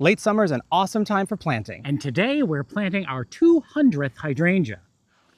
Late summer is an awesome time for planting. And today we're planting our 200th hydrangea.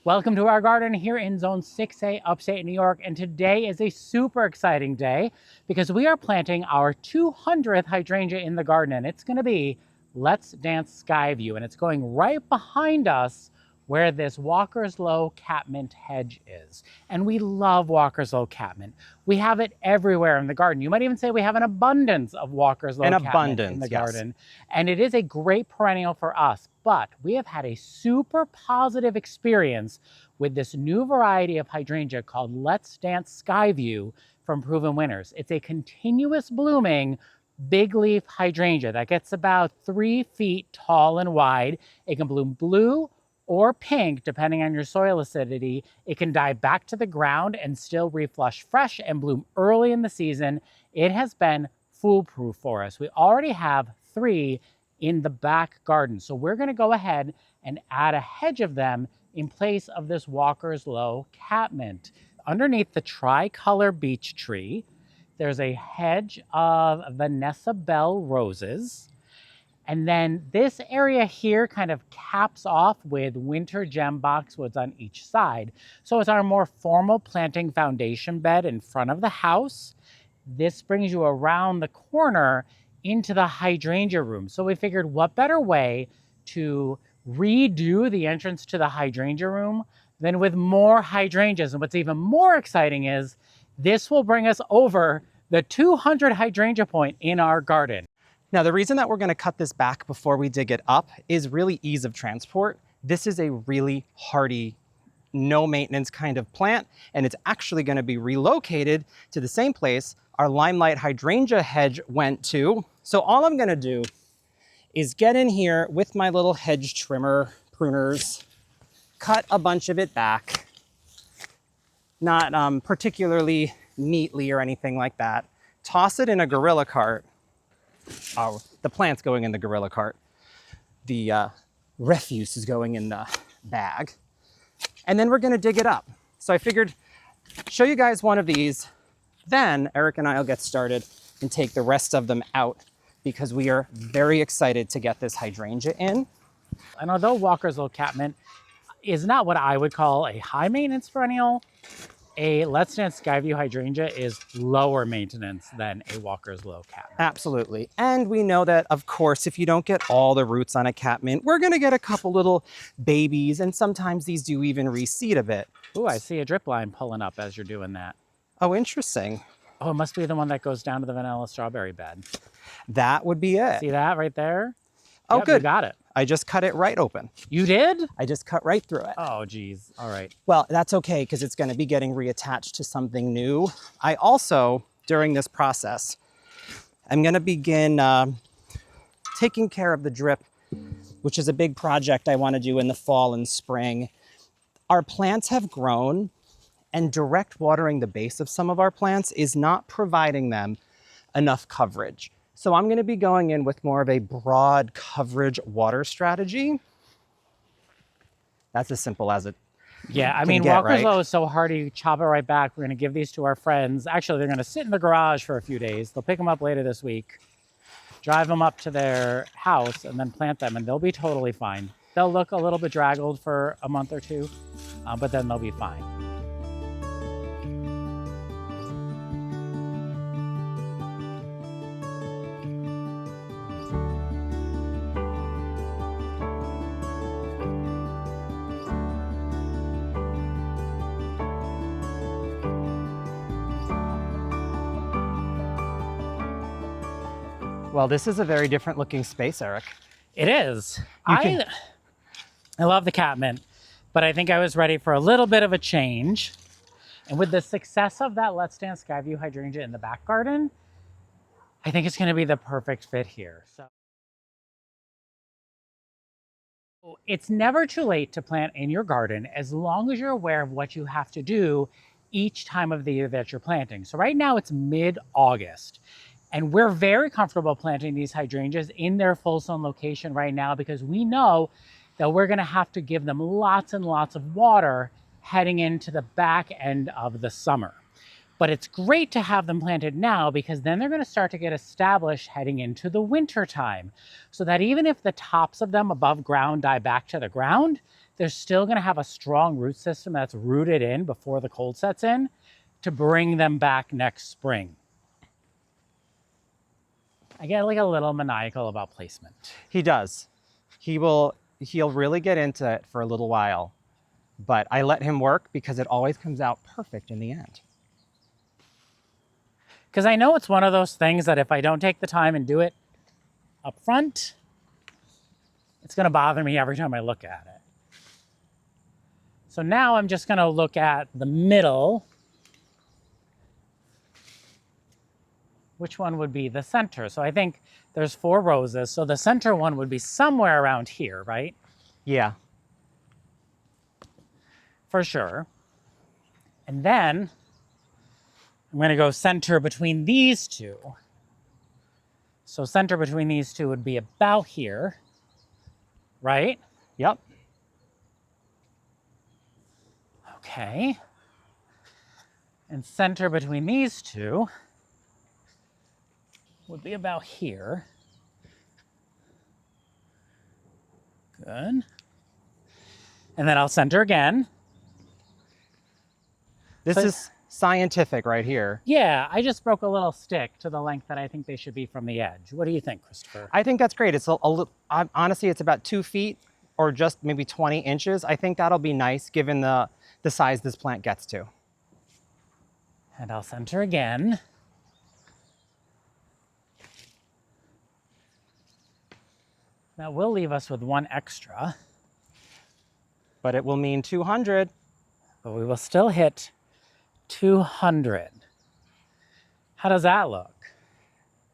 Welcome to our garden here in Zone 6A, upstate New York. And today is a super exciting day because we are planting our 200th hydrangea in the garden. And it's gonna be Let's Dance Skyview. And it's going right behind us where this Walker's Low Catmint hedge is. And we love Walker's Low Catmint. We have it everywhere in the garden. You might even say we have an abundance of Walker's Low Catmint in the garden. And it is a great perennial for us, but we have had a super positive experience with this new variety of hydrangea called Let's Dance Skyview from Proven Winners. It's a continuous blooming big leaf hydrangea that gets about 3 feet tall and wide. It can bloom blue or pink, depending on your soil acidity. It can die back to the ground and still reflush fresh and bloom early in the season. It has been foolproof for us. We already have 3 in the back garden. So we're gonna go ahead and add a hedge of them in place of this Walker's Low Catmint. Underneath the tricolor beech tree, there's a hedge of Vanessa Bell roses. And then this area here kind of caps off with winter gem boxwoods on each side. So it's our more formal planting foundation bed in front of the house. This brings you around the corner into the hydrangea room. So we figured what better way to redo the entrance to the hydrangea room than with more hydrangeas. And what's even more exciting is this will bring us over the 200 hydrangea point in our garden. Now, the reason that we're gonna cut this back before we dig it up is really ease of transport. This is a really hardy, no maintenance kind of plant, and it's actually gonna be relocated to the same place our limelight hydrangea hedge went to. So all I'm gonna do is get in here with my little hedge trimmer, pruners, cut a bunch of it back, not particularly neatly or anything like that, toss it in a gorilla cart. Oh, the plant's going in the gorilla cart. The refuse is going in the bag. And then we're gonna dig it up. So I figured, show you guys one of these, then Eric and I will get started and take the rest of them out because we are very excited to get this hydrangea in. And although Walker's Low Catmint is not what I would call a high maintenance perennial, a Let's Dance Skyview hydrangea is lower maintenance than a Walker's Low Catmint. Absolutely. And we know that, of course, if you don't get all the roots on a catmint, we're gonna get a couple little babies, and sometimes these do even reseed a bit. Ooh, I see a drip line pulling up as you're doing that. Oh, interesting. Oh, it must be the one that goes down to the vanilla strawberry bed. That would be it. See that right there? Oh, yep, good. You got it. I just cut it right open. You did? I just cut right through it. Oh, geez. All right. Well, that's okay because it's going to be getting reattached to something new. I also, during this process, I'm going to begin taking care of the drip, which is a big project I want to do in the fall and spring. Our plants have grown, and direct watering the base of some of our plants is not providing them enough coverage. So I'm gonna be going in with more of a broad coverage water strategy. That's as simple as it Yeah, I mean, Walker's Low is so hardy, chop it right back. We're gonna give these to our friends. Actually, they're gonna sit in the garage for a few days. They'll pick them up later this week, drive them up to their house, and then plant them, and they'll be totally fine. They'll look a little bit draggled for a month or two, but then they'll be fine. Well, this is a very different looking space, Eric. It is. I love the catmint, but I think I was ready for a little bit of a change. And with the success of that Let's Dance Skyview hydrangea in the back garden, I think it's gonna be the perfect fit here. So it's never too late to plant in your garden as long as you're aware of what you have to do each time of the year that you're planting. So right now it's mid-August. And we're very comfortable planting these hydrangeas in their full sun location right now because we know that we're gonna have to give them lots and lots of water heading into the back end of the summer. But it's great to have them planted now because then they're going to start to get established heading into the winter time. So that even if the tops of them above ground die back to the ground, they're still going to have a strong root system that's rooted in before the cold sets in to bring them back next spring. I get like a little maniacal about placement. He does. He'll really get into it for a little while, but I let him work because it always comes out perfect in the end. Because I know it's one of those things that if I don't take the time and do it up front, it's going to bother me every time I look at it. So now I'm just going to look at the middle. Which one would be the center? So I think there's 4 roses. So the center one would be somewhere around here, right? Yeah. For sure. And then I'm going to go center between these two. So center between these two would be about here, right? Yep. Okay. And center between these two would be about here. Good. And then I'll center again. This is scientific right here. Yeah, I just broke a little stick to the length that I think they should be from the edge. What do you think, Christopher? I think that's great. It's honestly, it's about 2 feet or just maybe 20 inches. I think that'll be nice given the size this plant gets to. And I'll center again. That will leave us with 1 extra. But it will mean 200. But we will still hit 200. How does that look?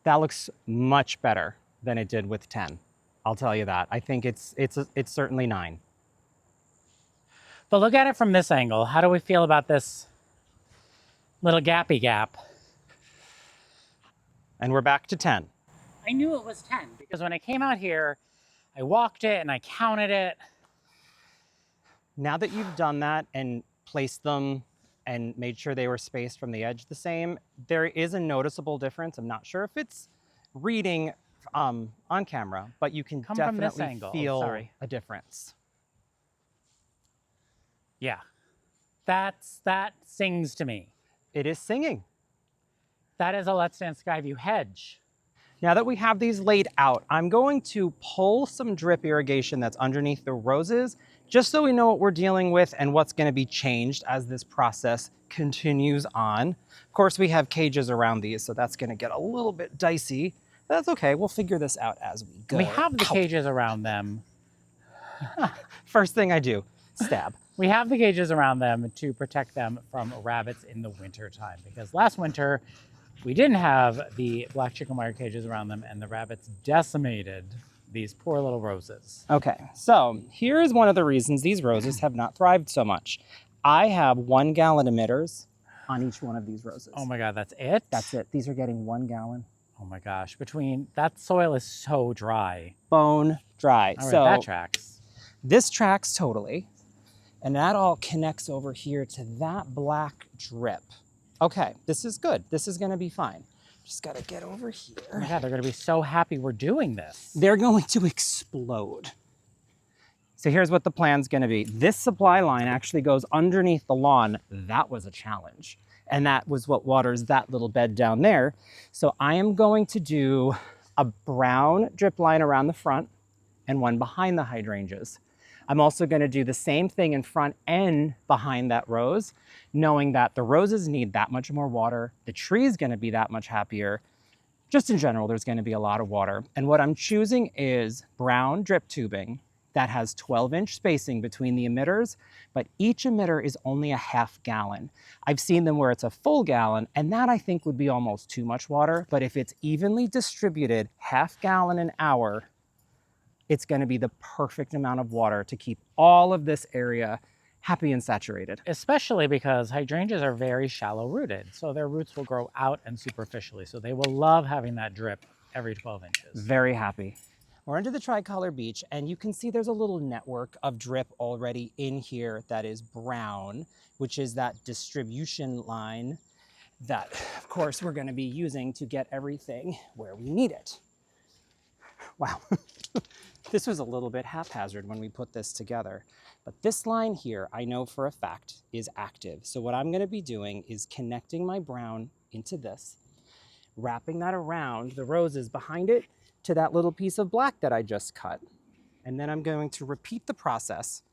That looks much better than it did with 10. I'll tell you that. I think it's certainly 9. But look at it from this angle. How do we feel about this little gappy gap? And we're back to 10. I knew it was 10 because when I came out here, I walked it and I counted it. Now that you've done that and placed them and made sure they were spaced from the edge the same, there is a noticeable difference. I'm not sure if it's reading on camera, but you can definitely feel a difference. Yeah, that sings to me. It is singing. That is a Let's Dance Skyview hedge. Now that we have these laid out, I'm going to pull some drip irrigation that's underneath the roses, just so we know what we're dealing with and what's going to be changed as this process continues on. Of course, we have cages around these, so that's going to get a little bit dicey. That's okay. We'll figure this out as we go. We have the cages around them. First thing I do, stab. We have the cages around them to protect them from rabbits in the winter time, because last winter we didn't have the black chicken wire cages around them and the rabbits decimated these poor little roses. Okay, so here's one of the reasons these roses have not thrived so much. I have 1 gallon emitters on each one of these roses. Oh my God, that's it? That's it. These are getting 1 gallon. Oh my gosh, that soil is so dry. Bone dry. All right, so that tracks. This tracks totally. And that all connects over here to that black drip. Okay, this is good. This is gonna be fine. Just gotta get over here. Oh my God, they're gonna be so happy we're doing this. They're going to explode. So here's what the plan's gonna be. This supply line actually goes underneath the lawn. That was a challenge. And that was what waters that little bed down there. So I am going to do a brown drip line around the front and one behind the hydrangeas. I'm also going to do the same thing in front and behind that rose, knowing that the roses need that much more water. The tree is going to be that much happier. Just in general, there's going to be a lot of water. And what I'm choosing is brown drip tubing that has 12-inch spacing between the emitters, but each emitter is only a half gallon. I've seen them where it's a full gallon, and that I think would be almost too much water. But if it's evenly distributed, half gallon an hour, it's going to be the perfect amount of water to keep all of this area happy and saturated. Especially because hydrangeas are very shallow rooted, so their roots will grow out and superficially. So they will love having that drip every 12 inches. Very happy. We're under the tricolor beach, and you can see there's a little network of drip already in here that is brown, which is that distribution line. that, of course, we're going to be using to get everything where we need it. Wow, this was a little bit haphazard when we put this together. But this line here, I know for a fact, is active. So what I'm going to be doing is connecting my brown into this, wrapping that around the roses behind it to that little piece of black that I just cut. And then I'm going to repeat the process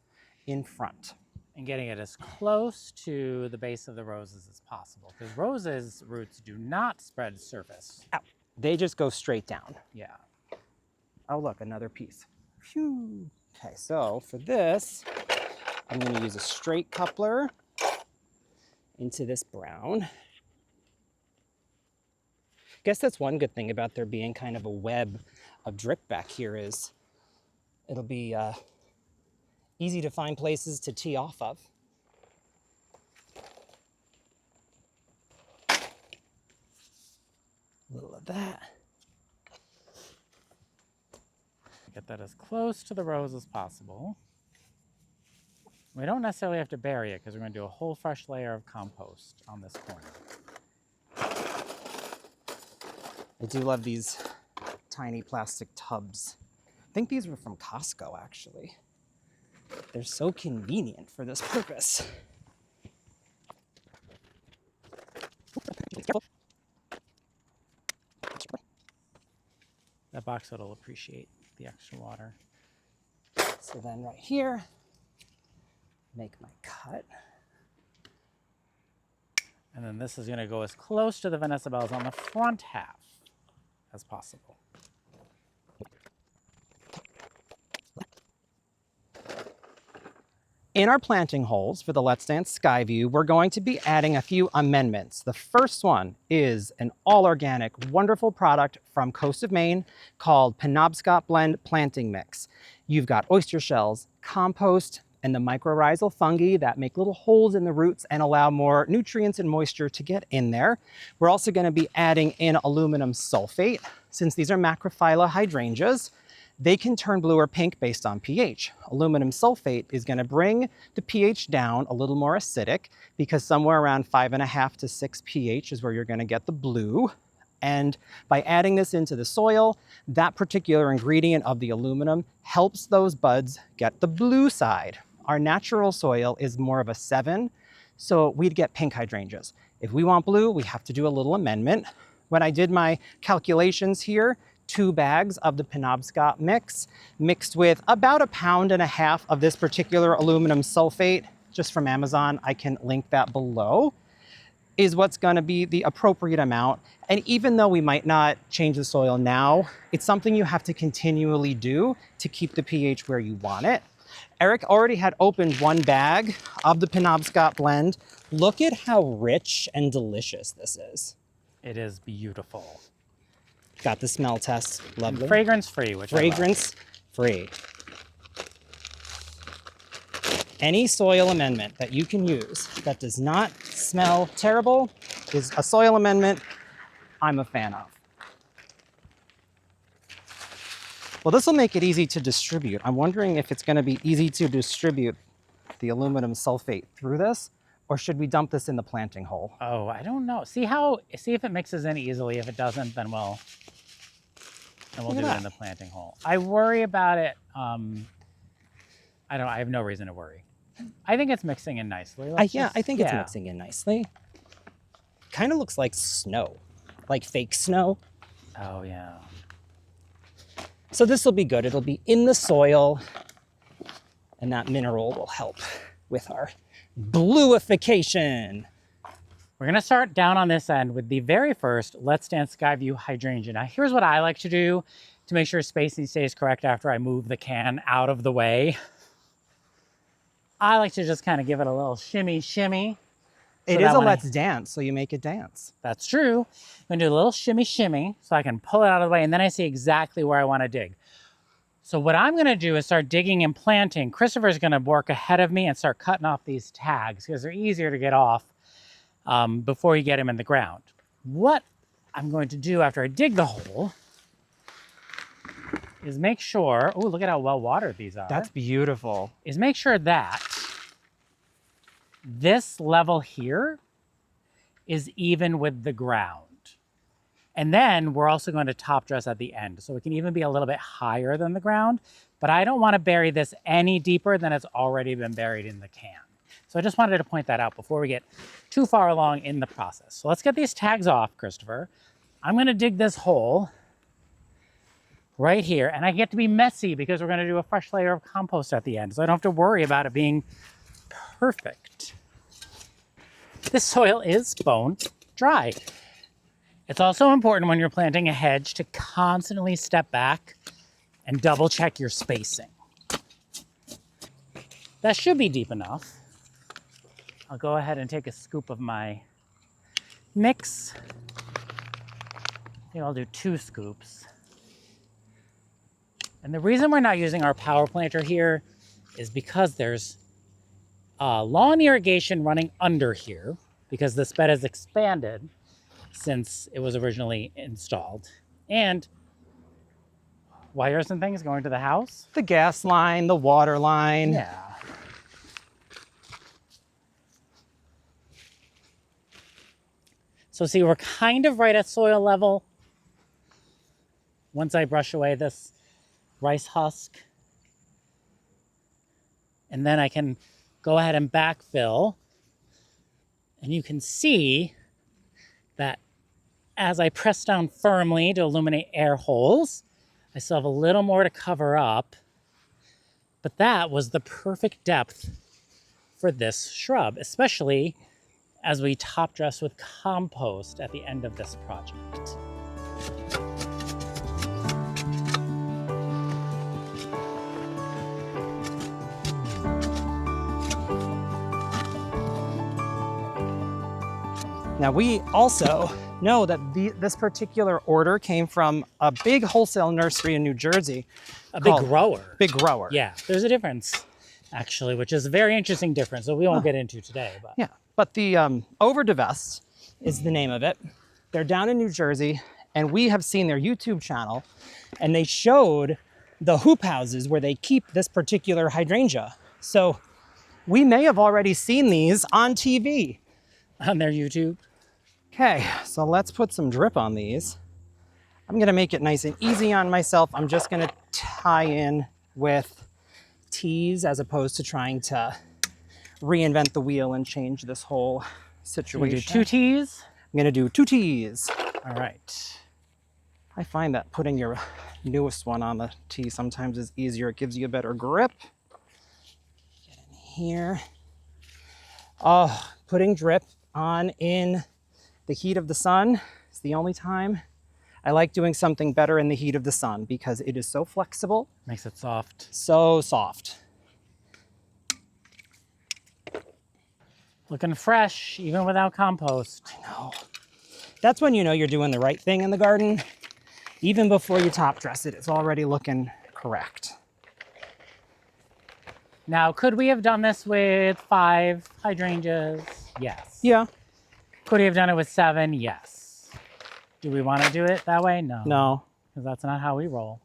in front. And getting it as close to the base of the roses as possible, because roses' roots do not spread surface. Ow. They just go straight down. Yeah. Oh, look, another piece. Phew. Okay, so for this, I'm going to use a straight coupler into this brown. I guess that's one good thing about there being kind of a web of drip back here is it'll be easy to find places to tee off of. A little of that. Get that as close to the rose as possible. We don't necessarily have to bury it because we're going to do a whole fresh layer of compost on this corner. I do love these tiny plastic tubs. I think these were from Costco, actually. They're so convenient for this purpose. That box will appreciate the extra water. So then right here, make my cut. And then this is going to go as close to the Vanessa bells on the front half as possible. In our planting holes for the Let's Dance Skyview, we're going to be adding a few amendments. The first one is an all-organic, wonderful product from Coast of Maine called Penobscot Blend Planting Mix. You've got oyster shells, compost, and the mycorrhizal fungi that make little holes in the roots and allow more nutrients and moisture to get in there. We're also going to be adding in aluminum sulfate. Since these are macrophylla hydrangeas, they can turn blue or pink based on pH. Aluminum sulfate is going to bring the pH down a little more acidic because somewhere around 5.5 to 6 pH is where you're going to get the blue. And by adding this into the soil, that particular ingredient of the aluminum helps those buds get the blue side. Our natural soil is more of a 7, so we'd get pink hydrangeas. If we want blue, we have to do a little amendment. When I did my calculations here, 2 bags of the Penobscot mix mixed with about 1.5 pounds of this particular aluminum sulfate, just from Amazon, I can link that below, is what's going to be the appropriate amount. And even though we might not change the soil now, it's something you have to continually do to keep the pH where you want it. Eric already had opened 1 bag of the Penobscot blend. Look at how rich and delicious this is. It is beautiful. Got the smell test, lovely. And fragrance free, which fragrance free. Any soil amendment that you can use that does not smell terrible is a soil amendment I'm a fan of. Well, this will make it easy to distribute. I'm wondering if it's going to be easy to distribute the aluminum sulfate through this, or should we dump this in the planting hole? Oh, I don't know. See if it mixes in easily. If it doesn't, then we'll do it in the planting hole. I worry about it. I have no reason to worry. I think it's mixing in nicely. I think it's mixing in nicely. Kind of looks like snow, like fake snow. Oh, yeah. So this will be good. It'll be in the soil, and that mineral will help with our bluification. We're gonna start down on this end with the very first Let's Dance Skyview Hydrangea. Now here's what I like to do to make sure spacing stays correct after I move the can out of the way. I like to just kind of give it a little shimmy shimmy. It is a Let's Dance, so you make it dance. That's true. I'm gonna do a little shimmy shimmy so I can pull it out of the way, and then I see exactly where I wanna dig. So what I'm gonna do is start digging and planting. Christopher's gonna work ahead of me and start cutting off these tags because they're easier to get off before you get them in the ground. What I'm going to do after I dig the hole is make sure, oh, look at how well watered these are. That's beautiful. Is make sure that this level here is even with the ground. And then we're also going to top dress at the end. So it can even be a little bit higher than the ground, but I don't want to bury this any deeper than it's already been buried in the can. So I just wanted to point that out before we get too far along in the process. So let's get these tags off, Christopher. I'm going to dig this hole right here, and I get to be messy because we're going to do a fresh layer of compost at the end. So I don't have to worry about it being perfect. This soil is bone dry. It's also important when you're planting a hedge to constantly step back and double check your spacing. That should be deep enough. I'll go ahead and take a scoop of my mix. I think I'll do 2 scoops. And the reason we're not using our power planter here is because there's lawn irrigation running under here because this bed is expanded since it was originally installed. And wires and things going to the house. The gas line, the water line. Yeah. So see, we're kind of right at soil level. Once I brush away this rice husk. And then I can go ahead and backfill. And you can see that as I press down firmly to illuminate air holes, I still have a little more to cover up. But that was the perfect depth for this shrub, especially as we top dress with compost at the end of this project. Now we also know that this particular order came from a big wholesale nursery in New Jersey. A big grower. Big grower. Yeah, there's a difference, actually, which is a very interesting difference that we won't get into today. But yeah, but the Overdivest is the name of it. They're down in New Jersey, and we have seen their YouTube channel, and they showed the hoop houses where they keep this particular hydrangea. So we may have already seen these on TV. On their YouTube. Okay, so let's put some drip on these. I'm gonna make it nice and easy on myself. I'm just gonna tie in with teas as opposed to trying to reinvent the wheel and change this whole situation. We do 2 teas? I'm gonna do 2 teas. All right. I find that putting your newest one on the tee sometimes is easier. It gives you a better grip. Get in here. Oh, putting drip on in the heat of the sun is the only time I like doing something better in the heat of the sun because it is so flexible. Makes it soft. So soft. Looking fresh, even without compost. I know. That's when you know you're doing the right thing in the garden. Even before you top dress it, it's already looking correct. Now, could we have done this with 5 hydrangeas? Yes. Yeah. Could we have done it with 7? Yes. Do we want to do it that way? No. No. Because that's not how we roll.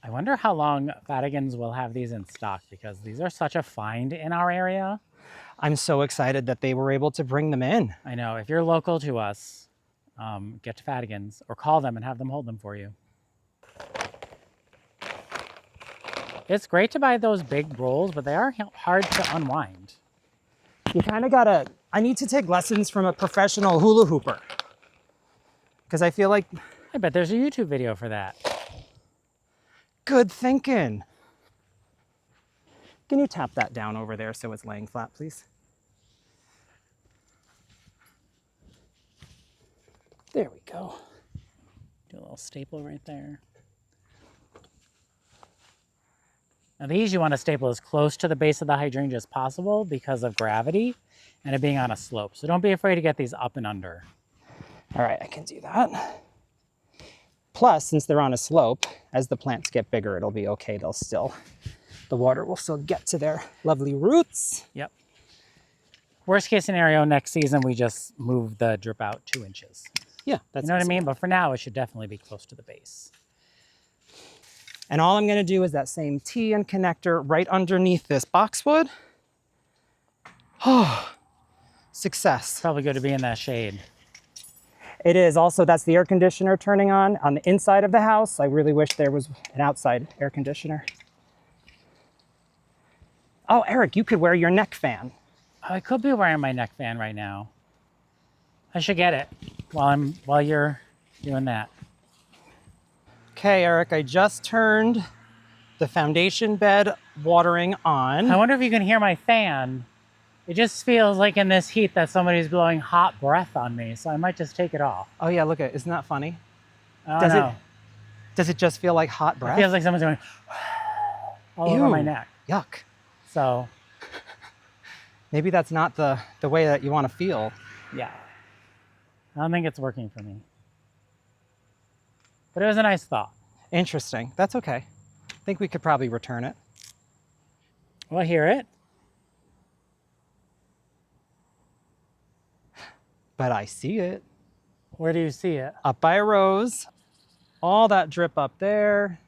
I wonder how long Fatigans will have these in stock because these are such a find in our area. I'm so excited that they were able to bring them in. I know. If you're local to us, get to Fatigans or call them and have them hold them for you. It's great to buy those big rolls, but they are hard to unwind. You kind of gotta, I need to take lessons from a professional hula hooper. Because I feel like... I bet there's a YouTube video for that. Good thinking. Can you tap that down over there so it's laying flat, please? There we go. Do a little staple right there. Now these you want to staple as close to the base of the hydrangea as possible because of gravity and it being on a slope. So don't be afraid to get these up and under. All right, I can do that. Plus, since they're on a slope, as the plants get bigger, it'll be okay. The water will still get to their lovely roots. Yep. Worst case scenario, next season, we just move the drip out 2 inches. Yeah, that's you know what I mean? But for now, it should definitely be close to the base. And all I'm gonna do is that same T and connector right underneath this boxwood. Oh, success. Probably good to be in that shade. It is. Also, that's the air conditioner turning on the inside of the house. I really wish there was an outside air conditioner. Oh, Eric, you could wear your neck fan. I could be wearing my neck fan right now. I should get it while you're doing that. Okay, Eric, I just turned the foundation bed watering on. I wonder if you can hear my fan. It just feels like in this heat that somebody's blowing hot breath on me, so I might just take it off. Oh yeah, look at it. Isn't that funny? Does it just feel like hot breath? It feels like someone's going all over my neck. Yuck. So maybe that's not the way that you want to feel. yeah, I don't think it's working for me. But it was a nice thought. Interesting. That's okay. I think we could probably return it. We'll hear it. But I see it. Where do you see it? Up by a rose. All that drip up there.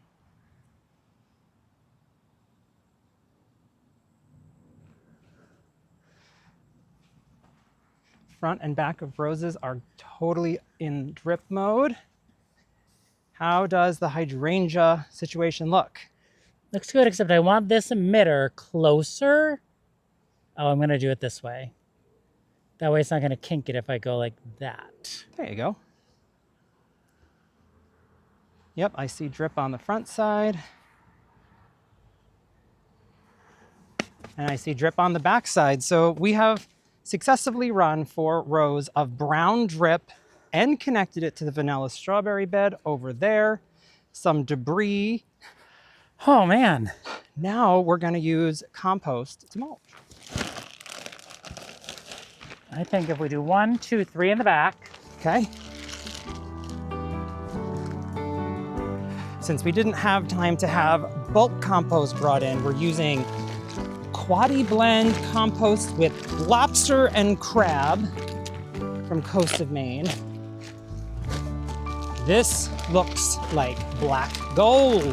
Front and back of roses are totally in drip mode. How does the hydrangea situation look? Looks good, except I want this emitter closer. Oh, I'm gonna do it this way. That way it's not gonna kink it if I go like that. There you go. Yep, I see drip on the front side. And I see drip on the back side. So we have successfully run 4 rows of brown drip and connected it to the vanilla strawberry bed over there. Some debris. Oh man. Now we're gonna use compost to mulch. I think if we do 1, 2, 3 in the back. Okay. Since we didn't have time to have bulk compost brought in, we're using Quaddy Blend compost with lobster and crab from Coast of Maine. This looks like black gold.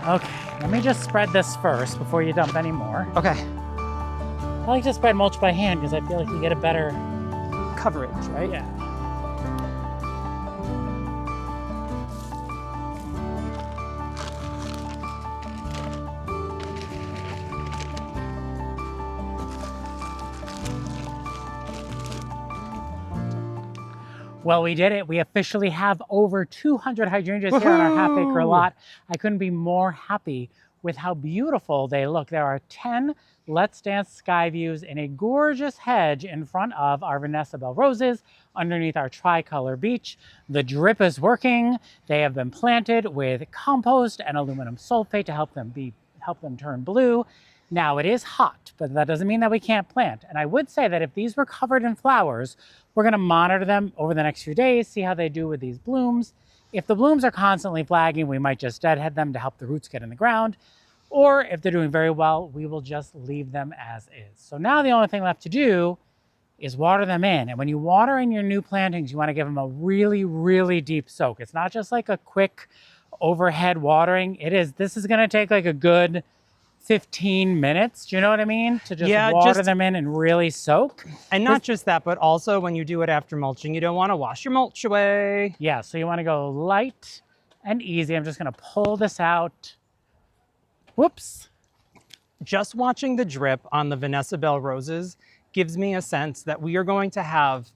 Okay, let me just spread this first before you dump any more. Okay, I like to spread mulch by hand because I feel like you get a better coverage, right? Yeah. Well, we did it. We officially have over 200 hydrangeas here on our half-acre lot. I couldn't be more happy with how beautiful they look. There are 10 Let's Dance sky views in a gorgeous hedge in front of our Vanessa Bell roses underneath our tricolor beach. The drip is working. They have been planted with compost and aluminum sulfate to help them turn blue. Now it is hot, but that doesn't mean that we can't plant. And I would say that if these were covered in flowers, we're gonna monitor them over the next few days, see how they do with these blooms. If the blooms are constantly flagging, we might just deadhead them to help the roots get in the ground. Or if they're doing very well, we will just leave them as is. So now the only thing left to do is water them in. And when you water in your new plantings, you wanna give them a really, really deep soak. It's not just like a quick overhead watering. This is gonna take like a good 15 minutes, do you know what I mean? To just water them in and really soak. And not just that, but also when you do it after mulching, you don't want to wash your mulch away. Yeah, so you want to go light and easy. I'm just going to pull this out. Whoops. Just watching the drip on the Vanessa Bell roses gives me a sense that we are going to have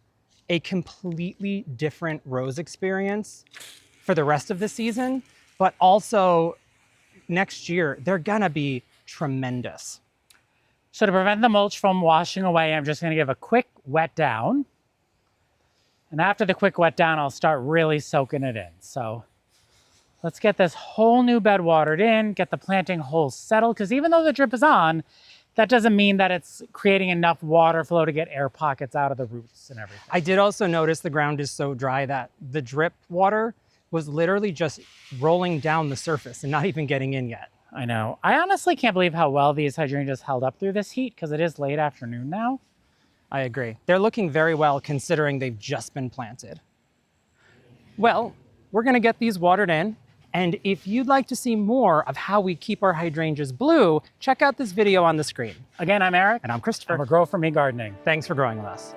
a completely different rose experience for the rest of the season, but also next year, they're gonna be tremendous. So to prevent the mulch from washing away, I'm just gonna give a quick wet down. And after the quick wet down, I'll start really soaking it in. So let's get this whole new bed watered in, get the planting holes settled, because even though the drip is on, that doesn't mean that it's creating enough water flow to get air pockets out of the roots and everything. I did also notice the ground is so dry that the drip water was literally just rolling down the surface and not even getting in yet. I know. I honestly can't believe how well these hydrangeas held up through this heat because it is late afternoon now. I agree. They're looking very well considering they've just been planted. Well, we're gonna get these watered in. And if you'd like to see more of how we keep our hydrangeas blue, check out this video on the screen. Again, I'm Eric. And I'm Christopher. And we're Grow For Me Gardening. Thanks for growing with us.